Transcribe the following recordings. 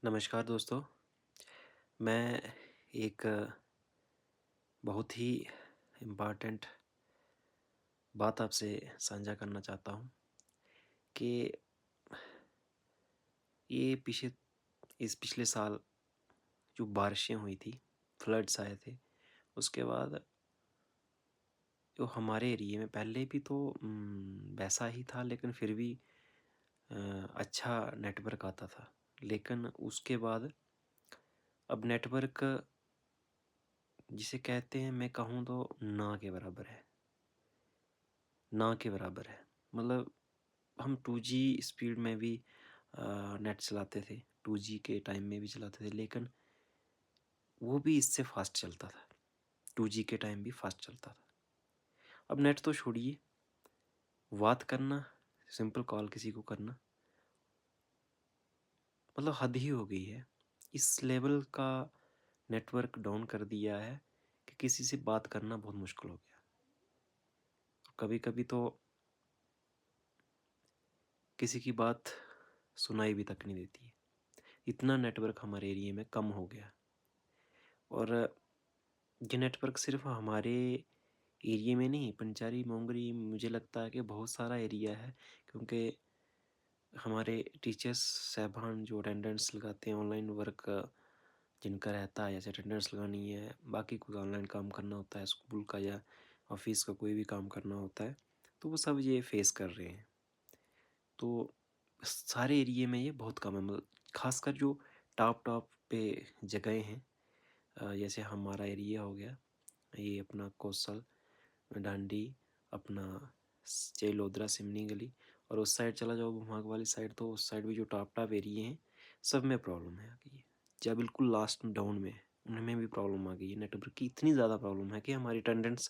नमस्कार दोस्तों। मैं एक बहुत ही इम्पोर्टेंट बात आपसे साझा करना चाहता हूँ कि ये इस पिछले साल जो बारिशें हुई थी, फ्लड्स आए थे, उसके बाद जो हमारे एरिया में पहले भी तो वैसा ही था, लेकिन फिर भी अ, अच्छा नेटवर्क आता था। लेकिन उसके बाद अब नेटवर्क जिसे कहते हैं, मैं कहूँ तो ना के बराबर है, ना के बराबर है। मतलब हम 2G स्पीड में भी नेट चलाते थे, 2G के टाइम में भी चलाते थे, लेकिन वो भी इससे फास्ट चलता था। 2G के टाइम भी फास्ट चलता था। अब नेट तो छोड़िए, बात करना, सिंपल कॉल किसी को करना, मतलब हद ही हो गई है। इस लेवल का नेटवर्क डाउन कर दिया है कि किसी से बात करना बहुत मुश्किल हो गया। कभी कभी तो किसी की बात सुनाई भी तक नहीं देती है, इतना नेटवर्क हमारे एरिया में कम हो गया। और ये नेटवर्क सिर्फ हमारे एरिया में नहीं, पंचारी मोंगरी मुझे लगता है कि बहुत सारा एरिया है, क्योंकि हमारे टीचर्स साहबान जो अटेंडेंस लगाते हैं, ऑनलाइन वर्क जिनका रहता है, जैसे अटेंडेंस लगानी है, बाकी कोई ऑनलाइन काम करना होता है, स्कूल का या ऑफिस का कोई भी काम करना होता है, तो वो सब ये फेस कर रहे हैं। तो सारे एरिया में ये बहुत कम है, मतलब खासकर जो टॉप टॉप पे जगह हैं, जैसे हमारा एरिया हो गया, ये अपना कौशल डांडी, अपना चेलोद्रा सिमनी गली, और उस साइड चला जाओ भमाग वाली साइड, तो उस साइड भी जो टॉप टॉप एरिए हैं, सब में प्रॉब्लम है आ गई है। जब बिल्कुल लास्ट डाउन में है, उनमें भी प्रॉब्लम आ गई है। नेटवर्क की इतनी ज़्यादा प्रॉब्लम है कि हमारी अटेंडेंस,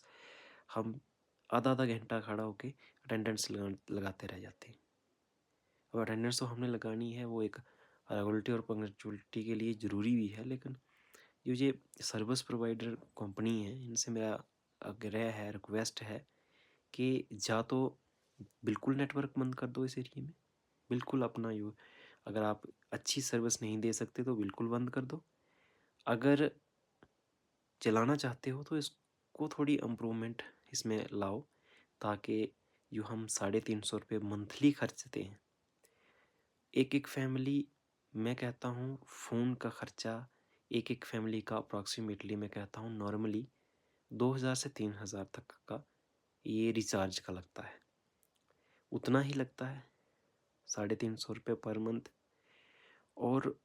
हम आधा आधा घंटा खड़ा होके अटेंडेंस लगाते रह जाते हैं। अब अटेंडेंस तो हमने लगानी है, वो एक रेगुलरिटी और पंक्चुअलिटी के लिए ज़रूरी भी है, लेकिन ये सर्विस प्रोवाइडर कंपनी है, इनसे मेरा आग्रह है, रिक्वेस्ट है कि या तो बिल्कुल नेटवर्क बंद कर दो इस एरिया में, बिल्कुल अपना यू, अगर आप अच्छी सर्विस नहीं दे सकते तो बिल्कुल बंद कर दो। अगर चलाना चाहते हो तो इसको थोड़ी इम्प्रूवमेंट इसमें लाओ, ताकि जो हम 350 रुपये मंथली खर्चते हैं, एक एक फैमिली, मैं कहता हूँ फ़ोन का खर्चा एक एक फैमिली का अप्रॉक्सीमेटली, मैं कहता हूँ नॉर्मली 2000 से 3000 तक का ये रिचार्ज का लगता है, उतना ही लगता है, 350 रुपये पर मंथ। और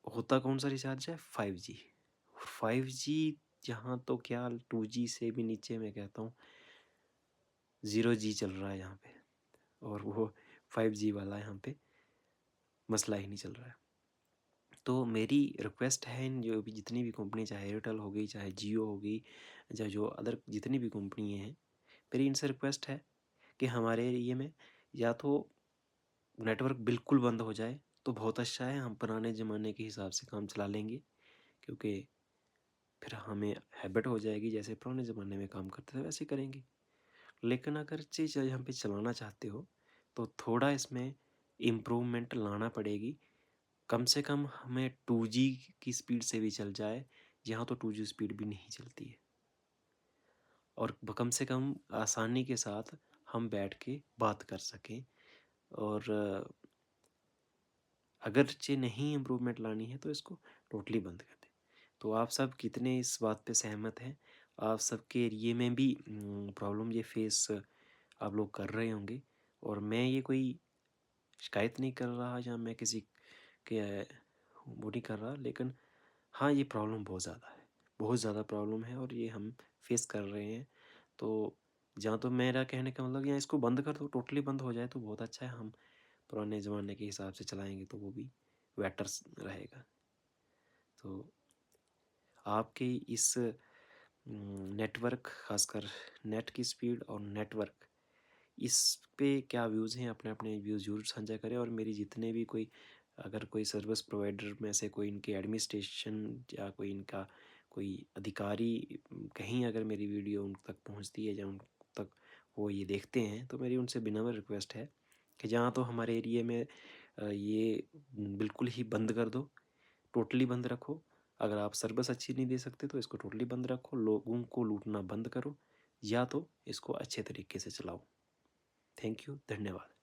होता कौन सा रिचार्ज है? 5G। 5G यहाँ तो क्या, 2G से भी नीचे, मैं कहता हूँ 0G चल रहा है यहाँ पे, और वो 5G वाला यहाँ पे मसला ही नहीं चल रहा है। तो मेरी रिक्वेस्ट है, इन जो भी जितनी भी कंपनी, चाहे एयरटेल हो गई, चाहे जियो हो गई, या जो अदर जितनी भी कंपनी हैं, मेरी इनसे रिक्वेस्ट है कि हमारे एरिए में या तो नेटवर्क बिल्कुल बंद हो जाए तो बहुत अच्छा है, हम पुराने ज़माने के हिसाब से काम चला लेंगे, क्योंकि फिर हमें हैबिट हो जाएगी, जैसे पुराने ज़माने में काम करते थे वैसे करेंगे। लेकिन अगर चीज़ यहाँ पे चलाना चाहते हो तो थोड़ा इसमें इम्प्रूवमेंट लाना पड़ेगी। कम से कम हमें 2G की स्पीड से भी चल जाए, यहाँ तो 2G स्पीड भी नहीं चलती है, और कम से कम आसानी के साथ हम बैठ के बात कर सकें। और अगर चे नहीं इम्प्रूवमेंट लानी है तो इसको टोटली बंद कर दें। तो आप सब कितने इस बात पे सहमत हैं? आप सबके एरिए में भी प्रॉब्लम ये फेस आप लोग कर रहे होंगे, और मैं ये कोई शिकायत नहीं कर रहा या मैं किसी के वो नहीं कर रहा, लेकिन हाँ, ये प्रॉब्लम बहुत ज़्यादा है, बहुत ज़्यादा प्रॉब्लम है, और ये हम फेस कर रहे हैं। तो जहाँ तो मेरा कहने का मतलब, या इसको बंद कर दो, टोटली बंद हो जाए तो बहुत अच्छा है, हम पुराने ज़माने के हिसाब से चलाएँगे तो वो भी बेटर रहेगा। तो आपके इस नेटवर्क, ख़ासकर नेट की स्पीड और नेटवर्क, इस पे क्या व्यूज़ हैं? अपने अपने व्यूज़ ज़रूर साझा करें, और मेरी जितने भी कोई, अगर कोई सर्विस प्रोवाइडर में से कोई इनके एडमिनिस्ट्रेशन या कोई इनका कोई अधिकारी, कहीं अगर मेरी वीडियो उन तक पहुंचती है या उन तक वो ये देखते हैं, तो मेरी उनसे विनम्र रिक्वेस्ट है कि जहाँ तो हमारे एरिया में ये बिल्कुल ही बंद कर दो, टोटली बंद रखो। अगर आप सर्विस अच्छी नहीं दे सकते तो इसको टोटली बंद रखो, लोगों को लूटना बंद करो, या तो इसको अच्छे तरीके से चलाओ। थैंक यू, धन्यवाद।